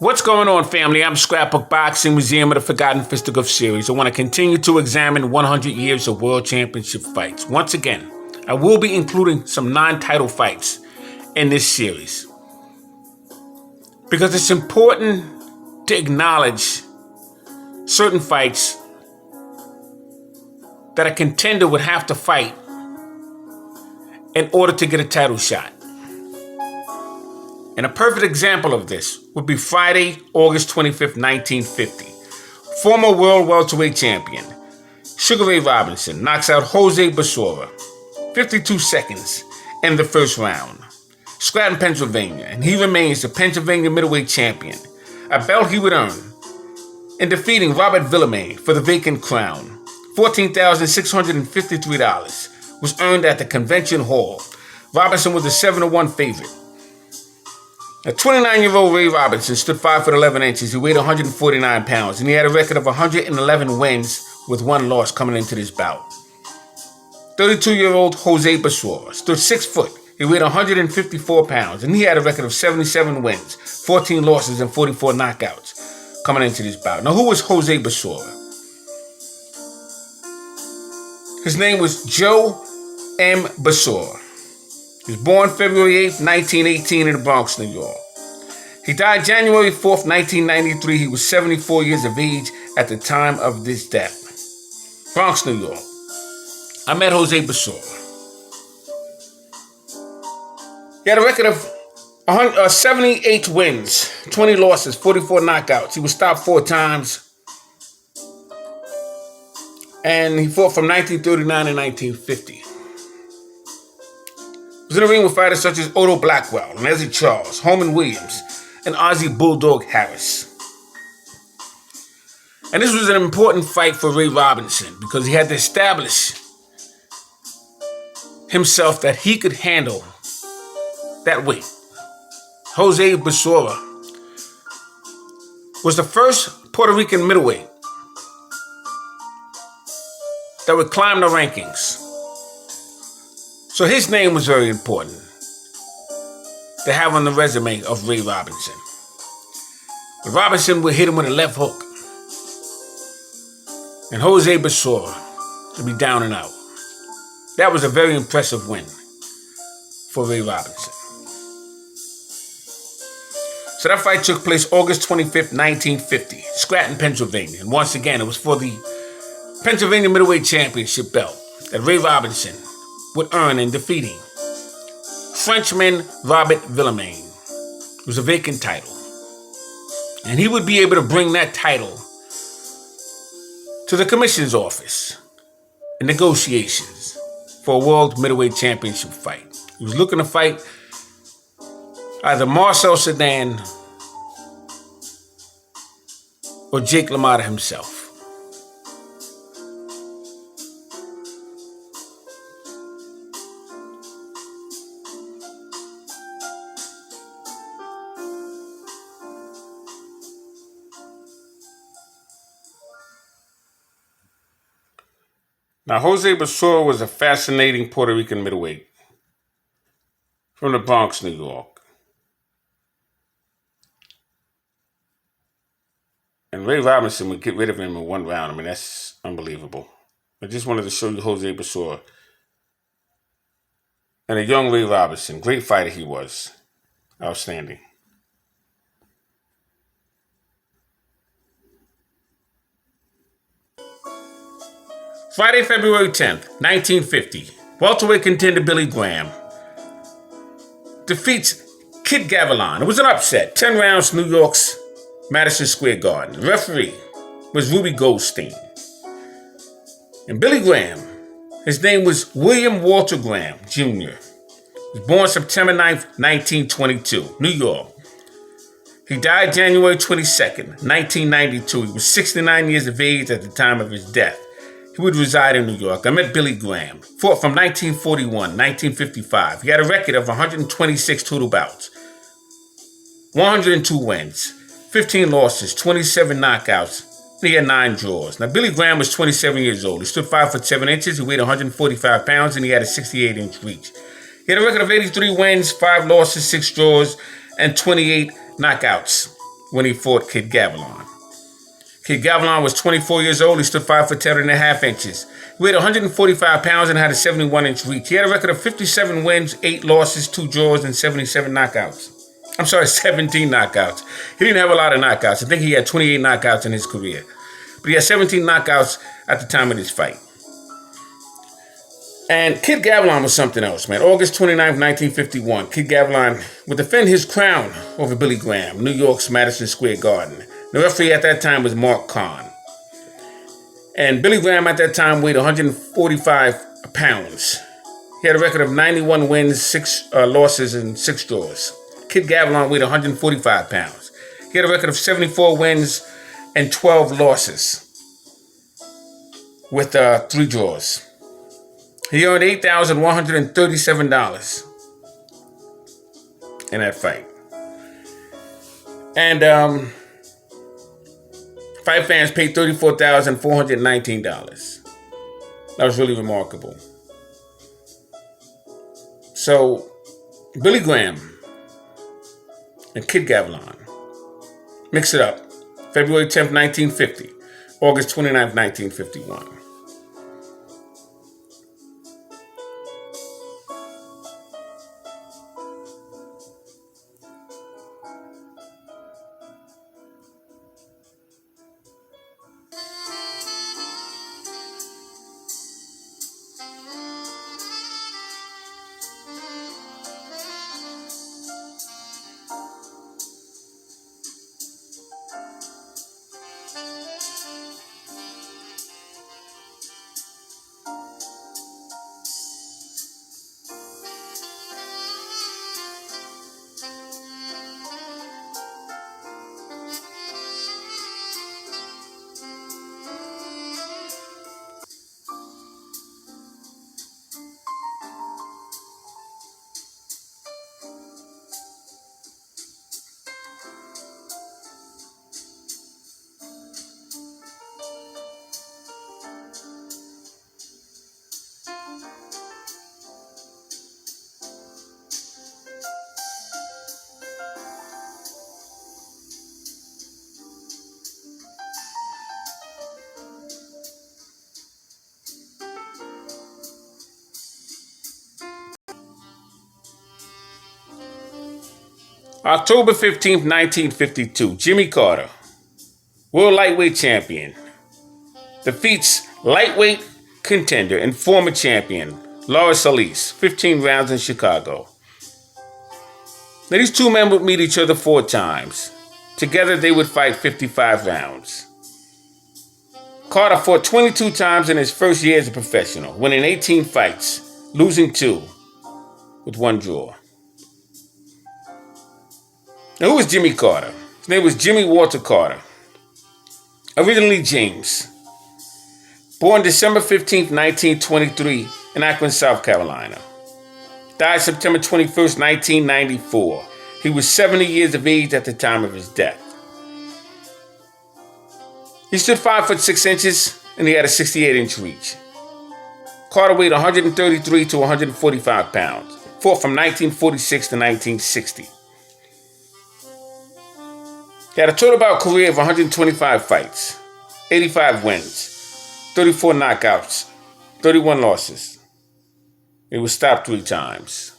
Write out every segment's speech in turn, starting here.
What's going on, family? I'm Scrapbook Boxing Museum of the Forgotten Fisticuffs series. I want to continue to examine 100 years of World Championship fights. Once again, I will be including some non-title fights in this series because it's important to acknowledge certain fights that a contender would have to fight in order to get a title shot. And a perfect example of this would be Friday, August 25th, 1950. Former world welterweight champion Sugar Ray Robinson knocks out Jose Bosara, 52 seconds in the first round. Scranton, Pennsylvania, and he remains the Pennsylvania middleweight champion, a belt he would earn in defeating Robert Villemain for the vacant crown. $14,653 was earned at the Convention Hall. Robinson was a 7-1 favorite. A 29-year-old Ray Robinson stood 5 foot 11 inches. He weighed 149 pounds, and he had a record of 111 wins with one loss coming into this bout. 32-year-old Jose Bosara stood 6 foot. He weighed 154 pounds, and he had a record of 77 wins, 14 losses, and 44 knockouts coming into this bout. Now, who was Jose Bosara? His name was Joe M. Bosara. He was born February 8, 1918 in the Bronx, New York. He died January 4th, 1993. He was 74 years of age at the time of this death. Bronx, New York. I met Jose Bosara. He had a record of 78 wins, 20 losses, 44 knockouts. He was stopped 4 times. And he fought from 1939 to 1950. He was in the ring with fighters such as Otto Blackwell, Leslie Charles, Holman Williams, and Ozzie Bulldog Harris. And this was an important fight for Ray Robinson because he had to establish himself that he could handle that weight. Jose Bosara was the first Puerto Rican middleweight that would climb the rankings. So his name was very important to have on the resume of Ray Robinson. But Robinson would hit him with a left hook. And Jose Bosara would be down and out. That was a very impressive win for Ray Robinson. So that fight took place August 25th, 1950, Scranton, Pennsylvania. And once again, it was for the Pennsylvania Middleweight Championship belt that Ray Robinson would earn in defeating Frenchman Robert Villemain. It was a vacant title. And he would be able to bring that title to the commission's office in negotiations for a World Middleweight Championship fight. He was looking to fight either Marcel Cerdan or Jake LaMotta himself. Now, Jose Bosara was a fascinating Puerto Rican middleweight from the Bronx, New York. And Ray Robinson would get rid of him in 1 round. I mean, that's unbelievable. I just wanted to show you Jose Bosara. And a young Ray Robinson. Great fighter he was. Outstanding. Friday, February 10th, 1950. Welterweight contender Billy Graham defeats Kid Gavilan. It was an upset. 10 rounds, New York's Madison Square Garden. The referee was Ruby Goldstein. And Billy Graham, his name was William Walter Graham, Jr. He was born September 9th, 1922, New York. He died January 22nd, 1992. He was 69 years of age at the time of his death. He would reside in New York. I met Billy Graham. Fought from 1941, 1955. He had a record of 126 total bouts. 102 wins, 15 losses, 27 knockouts. He had 9 draws. Now, Billy Graham was 27 years old. He stood 5 foot 7 inches. He weighed 145 pounds, and he had a 68-inch reach. He had a record of 83 wins, 5 losses, 6 draws, and 28 knockouts when he fought Kid Gavilan. Kid Gavilan was 24 years old. He stood 5'10.5". He weighed 145 pounds and had a 71-inch reach. He had a record of 57 wins, 8 losses, 2 draws, and 77 knockouts. 17 knockouts. He didn't have a lot of knockouts. I think he had 28 knockouts in his career. But he had 17 knockouts at the time of this fight. And Kid Gavilan was something else, man. August 29th, 1951. Kid Gavilan would defend his crown over Billy Graham, New York's Madison Square Garden. The referee at that time was Mark Kahn. And Billy Graham at that time weighed 145 pounds. He had a record of 91 wins, 6 losses, and 6 draws. Kid Gavilan weighed 145 pounds. He had a record of 74 wins and 12 losses with 3 draws. He earned $8,137 in that fight. And fight fans paid $34,419. That was really remarkable. So, Billy Graham and Kid Gavilan. Mix it up. February 10th, 1950. August 29th, 1951. October 15th, 1952, Jimmy Carter, world lightweight champion, defeats lightweight contender and former champion, Salas, 15 rounds in Chicago. Now, these two men would meet each other 4 times. Together, they would fight 55 rounds. Carter fought 22 times in his first year as a professional, winning 18 fights, losing 2, with 1 draw. Now, who was Jimmy Carter? His name was Jimmy Walter Carter, originally James. Born December 15th, 1923 in Akron, South Carolina. Died September 21st, 1994. He was 70 years of age at the time of his death. He stood 5'6" and he had a 68-inch reach. Carter weighed 133 to 145 pounds. Fought from 1946 to 1960. He had a total bout career of 125 fights, 85 wins, 34 knockouts, 31 losses. He was stopped 3 times.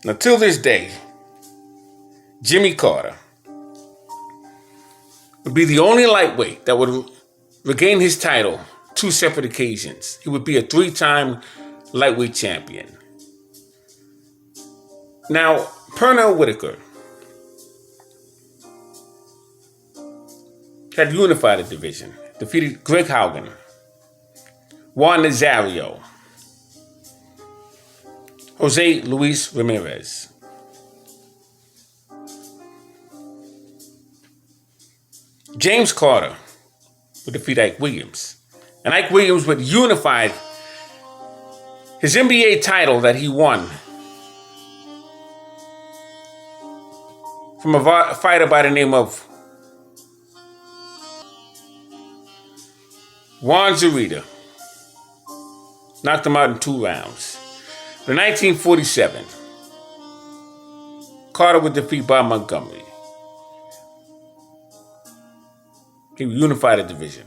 Now, till this day, Jimmy Carter would be the only lightweight that would regain his title 2 separate occasions. He would be a 3-time lightweight champion. Now, Pernell Whitaker had unified the division, defeated Greg Haugen, Juan Nazario, Jose Luis Ramirez. James Carter would defeat Ike Williams. And Ike Williams would unify his NBA title that he won from a fighter by the name of Juan Zurita. Knocked him out in 2 rounds. In 1947, Carter would defeat Bob Montgomery. He unified the division.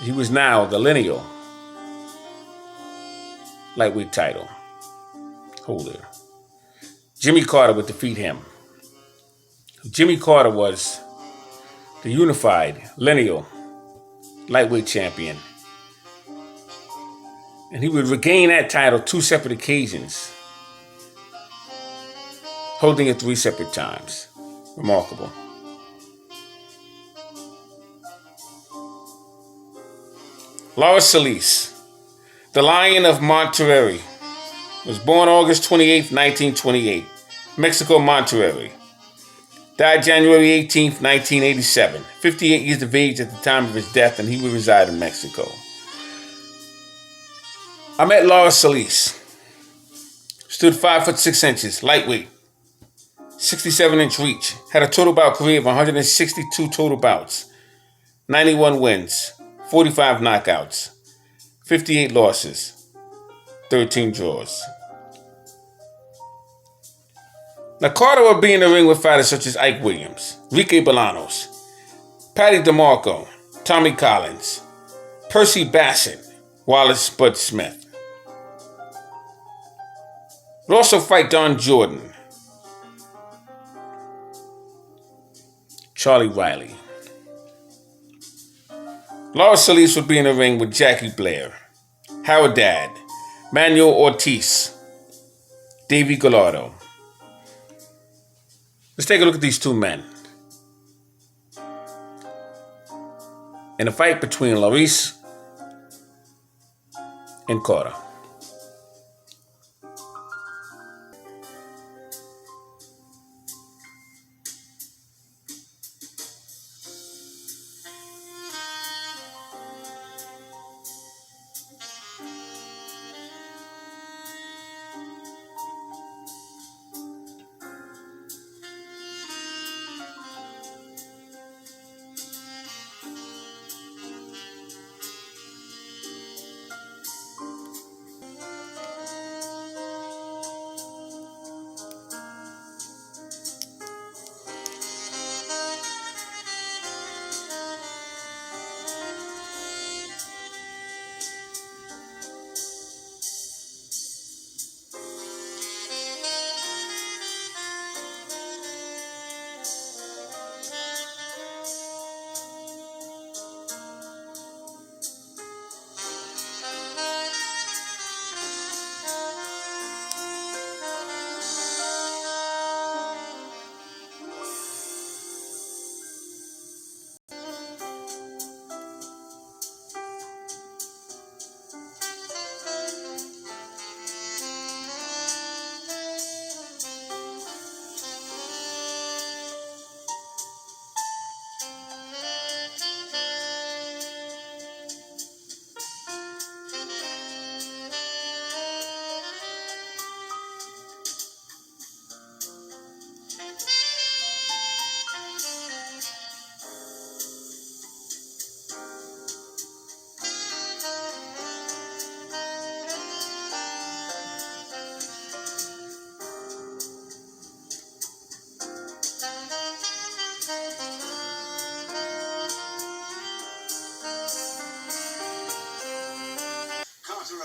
He was now the lineal lightweight title holder. Jimmy Carter would defeat him. Jimmy Carter was the unified lineal lightweight champion. And he would regain that title 2 separate occasions, holding it 3 separate times. Remarkable. Salas, the Lion of Monterrey, was born August 28, 1928, Mexico, Monterrey. Died January 18, 1987, 58 years of age at the time of his death, and he would reside in Mexico. I met Salas. Stood 5 foot 6 inches, lightweight, 67-inch reach, had a total bout career of 162 total bouts, 91 wins, 45 knockouts, 58 losses, 13 draws. Now, Carter would be in the ring with fighters such as Ike Williams, Ricky Bolanos, Patty DeMarco, Tommy Collins, Percy Bassett, Wallace Bud Smith. Would also fight Don Jordan, Charlie Riley. Salas would be in the ring with Jackie Blair, Howard Dad, Manuel Ortiz, Davey Gallardo. Let's take a look at these two men. In a fight between Salas and Carter.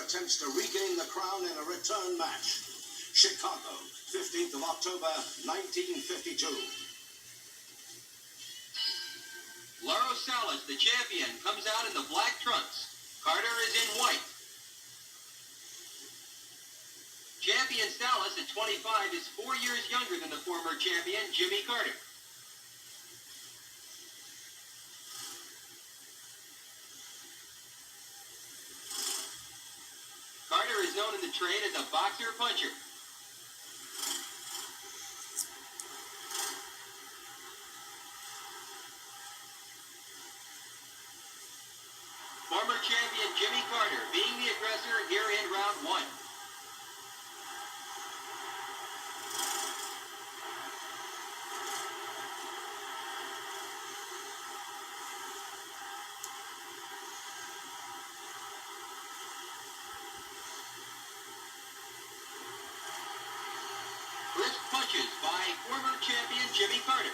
Attempts to regain the crown in a return match. Chicago, 15th of October, 1952. Salas, the champion, comes out in the black trunks. Carter is in white. Champion Salas at 25 is 4 years younger than the former champion, Jimmy Carter. Carter is known in the trade as a boxer-puncher. Former champion Jimmy Carter being the aggressor here in round 1. crisp punches by former champion Jimmy Carter.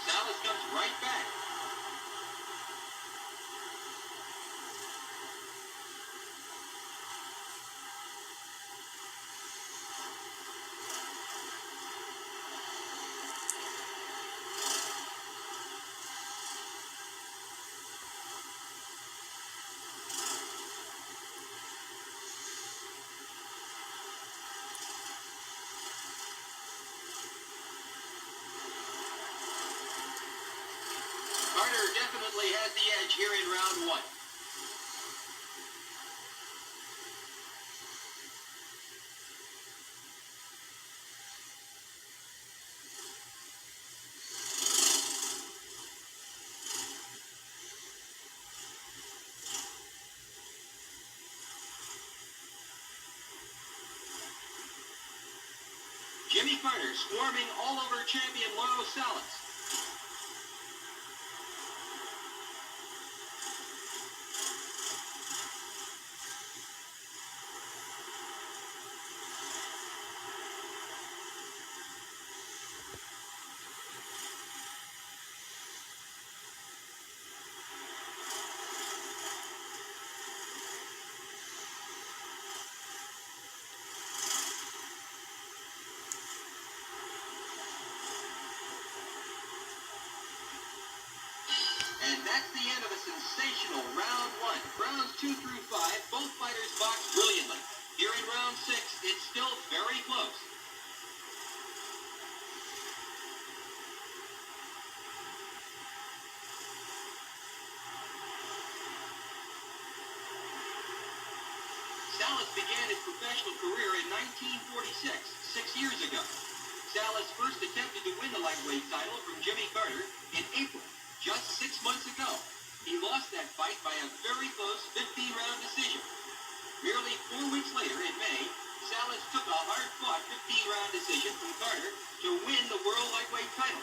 Salas comes right back. Carter definitely has the edge here in round one. Jimmy Carter swarming all over champion Salas. And that's the end of a sensational round one. Rounds 2 through 5, both fighters boxed brilliantly. Here in round 6, it's still very close. Salas began his professional career in 1946, 6 years ago. Salas first attempted to win the lightweight title from Jimmy Carter in April, just 6 months ago. He lost that fight by a very close 15-round decision. Merely 4 weeks later, in May, Salas took a hard-fought 15-round decision from Carter to win the world lightweight title.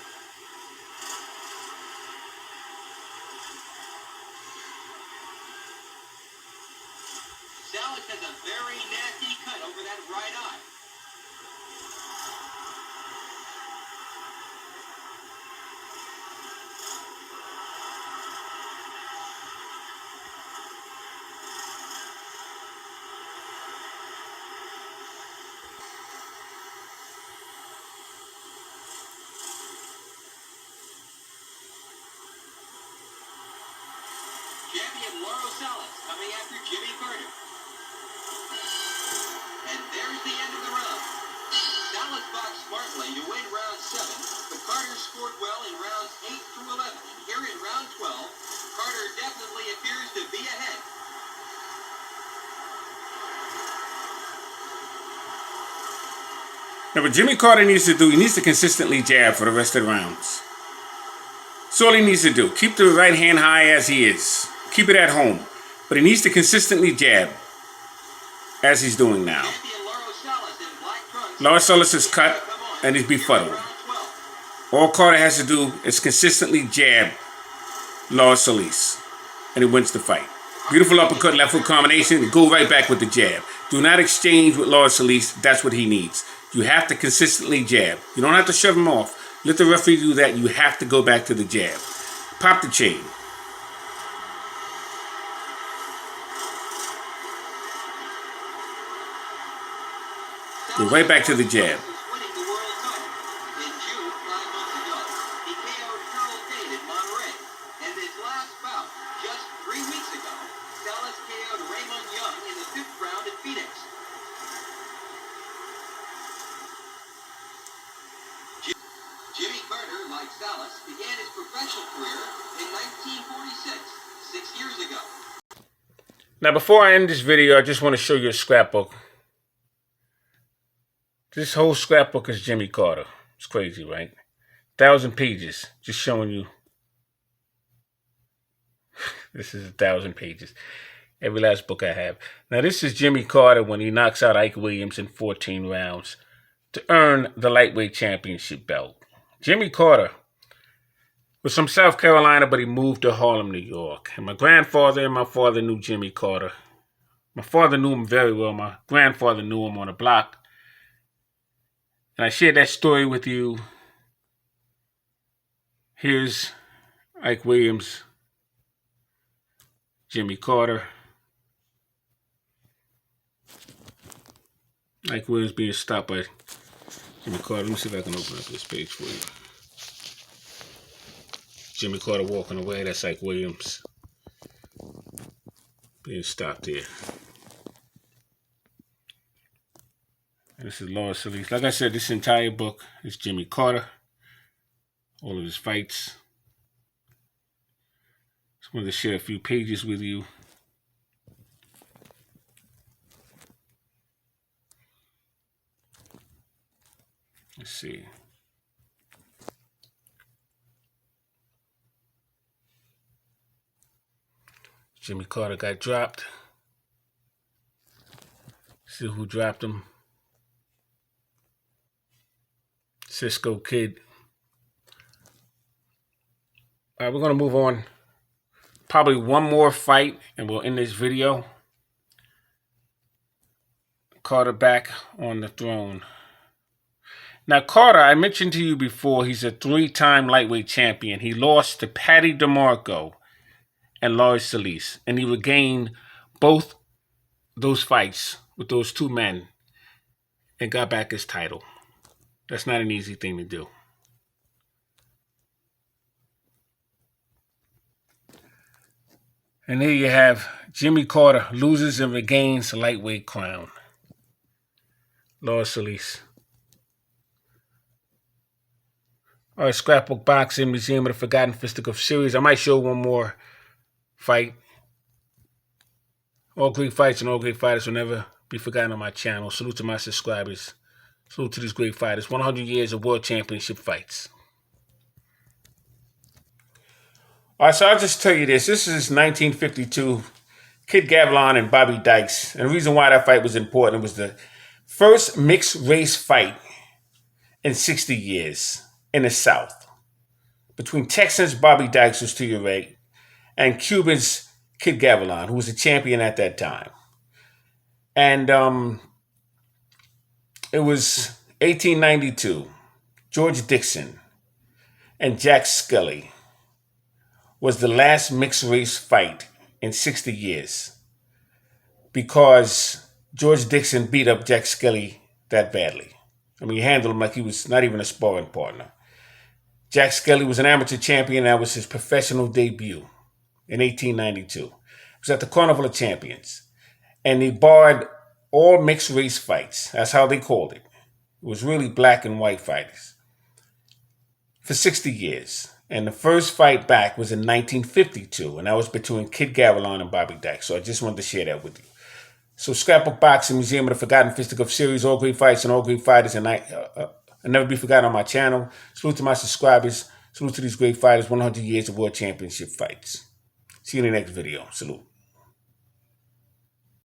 Salas has a very nasty cut over that right eye. Champion Salas coming after Jimmy Carter. And there's the end of the round. Salas boxed smartly to win round 7, but Carter scored well in rounds 8 through 11. And here in round 12, Carter definitely appears to be ahead. Now, what Jimmy Carter needs to do, he needs to consistently jab for the rest of the rounds. That's all he needs to do. Keep the right hand high as he is. Keep it at home. But he needs to consistently jab as he's doing now. Salas is cut and he's befuddled. All Carter has to do is consistently jab Salas, and he wins the fight. Beautiful uppercut, left foot combination. Go right back with the jab. Do not exchange with Salas. That's what he needs. You have to consistently jab. You don't have to shove him off. Let the referee do that. You have to go back to the jab. Pop the chain. Go right back to the jab. Jimmy Carter, like Salas, began his professional career in 1946, 6 years ago. Now, before I end this video, I just want to show you a scrapbook. This whole scrapbook is Jimmy Carter. It's crazy, right? 1,000 pages, just showing you This is 1,000 pages. Every last book I have. Now, this is Jimmy Carter when he knocks out Ike Williams in 14 rounds to earn the lightweight championship belt. Jimmy Carter was from South Carolina, but he moved to Harlem, New York. And my grandfather and my father knew Jimmy Carter. My father knew him very well. My grandfather knew him on the block. And I shared that story with you. Here's Ike Williams, Jimmy Carter. Ike Williams being stopped by Jimmy Carter. Let me see if I can open up this page for you. Jimmy Carter walking away. That's Ike Williams being stopped there. And this is Laura Salas. Like I said, this entire book is Jimmy Carter. All of his fights. Just wanted to share a few pages with you. Let's see. Jimmy Carter got dropped. See who dropped him. Cisco Kid. All right, we're going to move on. Probably one more fight and we'll end this video. Carter back on the throne. Now, Carter, I mentioned to you before, he's a 3-time lightweight champion. He lost to Patty DeMarco and Laura Salas. And he regained both those fights with those two men and got back his title. That's not an easy thing to do. And here you have Jimmy Carter loses and regains lightweight crown. Laura Salas. All right, Scrapbook Boxing, Museum of the Forgotten Fisticuffs series. I might show one more fight. All great fights and all great fighters will never be forgotten on my channel. Salute to my subscribers. Salute to these great fighters. 100 years of world championship fights. All right, so I'll just tell you this. This is 1952. Kid Gavilan and Bobby Dykes. And the reason why that fight was important was the first mixed race fight in 60 years. In the South, between Texans Bobby Dykes, who's to your right, and Cubans Kid Gavilan, who was a champion at that time. And it was 1892. George Dixon and Jack Skelly was the last mixed race fight in 60 years because George Dixon beat up Jack Skelly that badly. I mean, he handled him like he was not even a sparring partner. Jack Skelly was an amateur champion. That was his professional debut in 1892. It was at the Carnival of Champions. And he barred all mixed race fights. That's how they called it. It was really black and white fighters. For 60 years. And the first fight back was in 1952. And that was between Kid Gavilan and Bobby Dykes. So I just wanted to share that with you. So Scrapbook Boxing, Museum of the Forgotten Fisticuffs series. All great fights and all great fighters. And I'll never be forgotten on my channel. Salute to my subscribers. Salute to these great fighters. 100 years of world championship fights. See you in the next video. Salute.